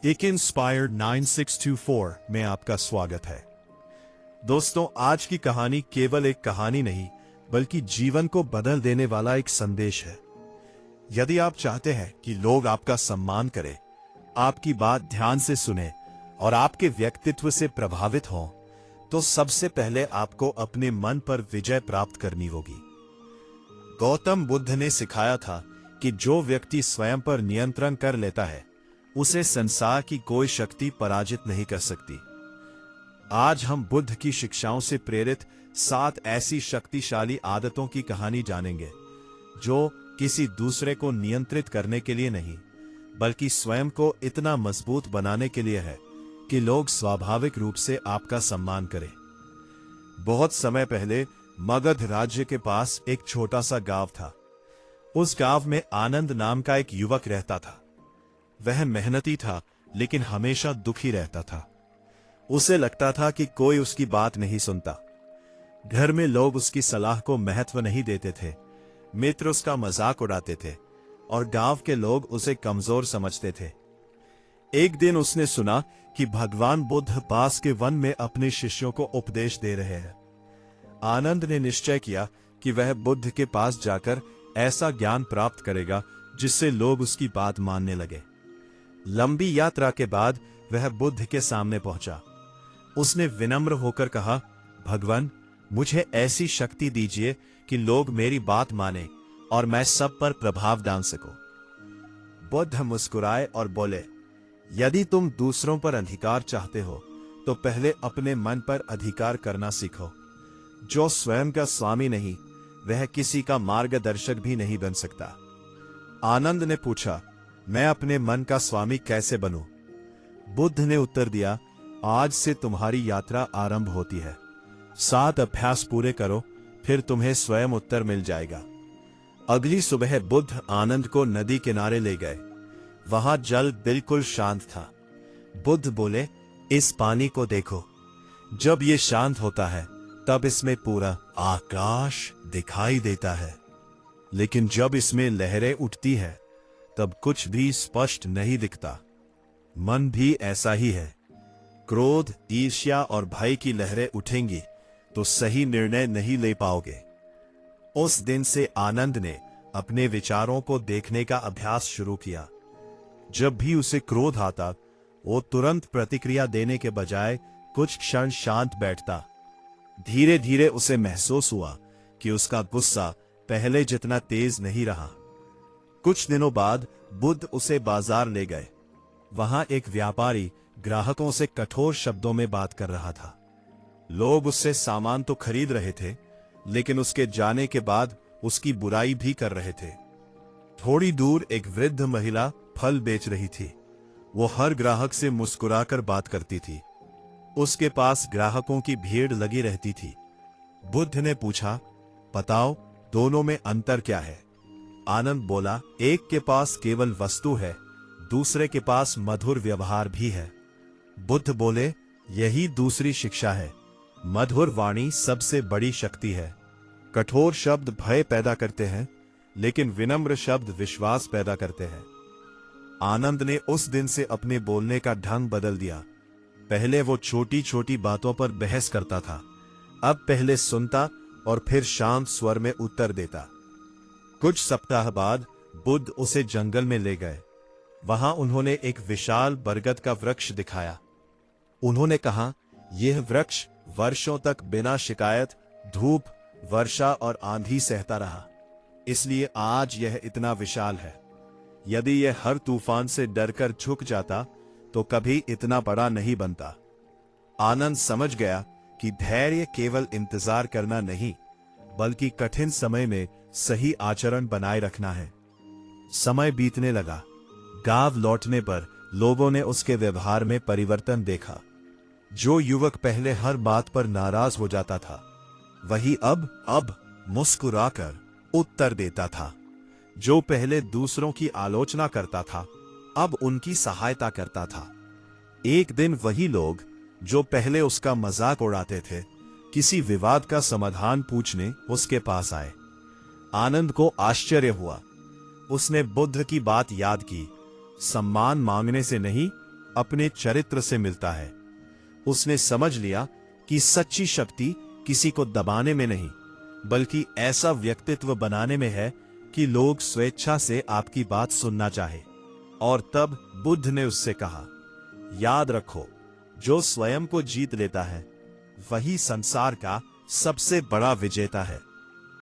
एक इंस्पायर्ड 9624 में आपका स्वागत है। दोस्तों, आज की कहानी केवल एक कहानी नहीं बल्कि जीवन को बदल देने वाला एक संदेश है। यदि आप चाहते हैं कि लोग आपका सम्मान करें, आपकी बात ध्यान से सुने और आपके व्यक्तित्व से प्रभावित हों, तो सबसे पहले आपको अपने मन पर विजय प्राप्त करनी होगी। गौतम बुद्ध ने सिखाया था कि जो व्यक्ति स्वयं पर नियंत्रण कर लेता है उसे संसार की कोई शक्ति पराजित नहीं कर सकती। आज हम बुद्ध की शिक्षाओं से प्रेरित 7 ऐसी शक्तिशाली आदतों की कहानी जानेंगे जो किसी दूसरे को नियंत्रित करने के लिए नहीं बल्कि स्वयं को इतना मजबूत बनाने के लिए है कि लोग स्वाभाविक रूप से आपका सम्मान करें। बहुत समय पहले मगध राज्य के पास एक छोटा सा गांव था। उस गांव में आनंद नाम का एक युवक रहता था। वह मेहनती था लेकिन हमेशा दुखी रहता था। उसे लगता था कि कोई उसकी बात नहीं सुनता। घर में लोग उसकी सलाह को महत्व नहीं देते थे, मित्र उसका मजाक उड़ाते थे और गांव के लोग उसे कमजोर समझते थे। एक दिन उसने सुना कि भगवान बुद्ध पास के वन में अपने शिष्यों को उपदेश दे रहे हैं। आनंद ने निश्चय किया कि वह बुद्ध के पास जाकर ऐसा ज्ञान प्राप्त करेगा जिससे लोग उसकी बात मानने लगे। लंबी यात्रा के बाद वह बुद्ध के सामने पहुंचा। उसने विनम्र होकर कहा, भगवान, मुझे ऐसी शक्ति दीजिए कि लोग मेरी बात माने और मैं सब पर प्रभाव डाल सकूं। बुद्ध मुस्कुराए और बोले, यदि तुम दूसरों पर अधिकार चाहते हो तो पहले अपने मन पर अधिकार करना सीखो। जो स्वयं का स्वामी नहीं, वह किसी का मार्गदर्शक भी नहीं बन सकता। आनंद ने पूछा, मैं अपने मन का स्वामी कैसे बनूं? बुद्ध ने उत्तर दिया, आज से तुम्हारी यात्रा आरंभ होती है। 7 अभ्यास पूरे करो, फिर तुम्हें स्वयं उत्तर मिल जाएगा। अगली सुबह बुद्ध आनंद को नदी किनारे ले गए। वहां जल बिल्कुल शांत था। बुद्ध बोले, इस पानी को देखो। जब ये शांत होता है तब इसमें पूरा आकाश दिखाई देता है, लेकिन जब इसमें लहरें उठती है तब कुछ भी स्पष्ट नहीं दिखता। मन भी ऐसा ही है। क्रोध, ईर्ष्या और भय की लहरें उठेंगी तो सही निर्णय नहीं ले पाओगे। उस दिन से आनंद ने अपने विचारों को देखने का अभ्यास शुरू किया। जब भी उसे क्रोध आता, वो तुरंत प्रतिक्रिया देने के बजाय कुछ क्षण शांत बैठता। धीरे धीरे उसे महसूस हुआ कि उसका गुस्सा पहले जितना तेज नहीं रहा। कुछ दिनों बाद बुद्ध उसे बाजार ले गए। वहां एक व्यापारी ग्राहकों से कठोर शब्दों में बात कर रहा था। लोग उससे सामान तो खरीद रहे थे, लेकिन उसके जाने के बाद उसकी बुराई भी कर रहे थे। थोड़ी दूर एक वृद्ध महिला फल बेच रही थी। वो हर ग्राहक से मुस्कुराकर बात करती थी। उसके पास ग्राहकों की भीड़ लगी रहती थी। बुद्ध ने पूछा, बताओ, दोनों में अंतर क्या है? आनंद बोला, एक के पास केवल वस्तु है, दूसरे के पास मधुर व्यवहार भी है। बुद्ध बोले, यही दूसरी शिक्षा है। मधुर वाणी सबसे बड़ी शक्ति है। कठोर शब्द भय पैदा करते हैं, लेकिन विनम्र शब्द विश्वास पैदा करते हैं। आनंद ने उस दिन से अपने बोलने का ढंग बदल दिया। पहले वो छोटी छोटी बातों पर बहस करता था। अब पहले सुनता और फिर शांत स्वर में उत्तर देता। कुछ सप्ताह बाद बुद्ध उसे जंगल में ले गए। वहां उन्होंने एक विशाल बरगद का वृक्ष दिखाया। उन्होंने कहा, यह वृक्ष वर्षों तक बिना शिकायत धूप, वर्षा और आंधी सहता रहा, इसलिए आज यह इतना विशाल है। यदि यह हर तूफान से डरकर झुक जाता तो कभी इतना बड़ा नहीं बनता। आनंद समझ गया कि धैर्य केवल इंतजार करना नहीं बल्कि कठिन समय में सही आचरण बनाए रखना है। समय बीतने लगा। गांव लौटने पर लोगों ने उसके व्यवहार में परिवर्तन देखा। जो युवक पहले हर बात पर नाराज हो जाता था, वही अब मुस्कुराकर उत्तर देता था। जो पहले दूसरों की आलोचना करता था, अब उनकी सहायता करता था। एक दिन वही लोग जो पहले उसका मजाक उड़ाते थे, किसी विवाद का समाधान पूछने उसके पास आए। आनंद को आश्चर्य हुआ। उसने बुद्ध की बात याद की। सम्मान मांगने से नहीं, अपने चरित्र से मिलता है। उसने समझ लिया कि सच्ची शक्ति किसी को दबाने में नहीं, बल्कि ऐसा व्यक्तित्व बनाने में है कि लोग स्वेच्छा से आपकी बात सुनना चाहे। और तब बुद्ध ने उससे कहा, याद रखो, जो स्वयं को जीत लेता है वही संसार का सबसे बड़ा विजेता है।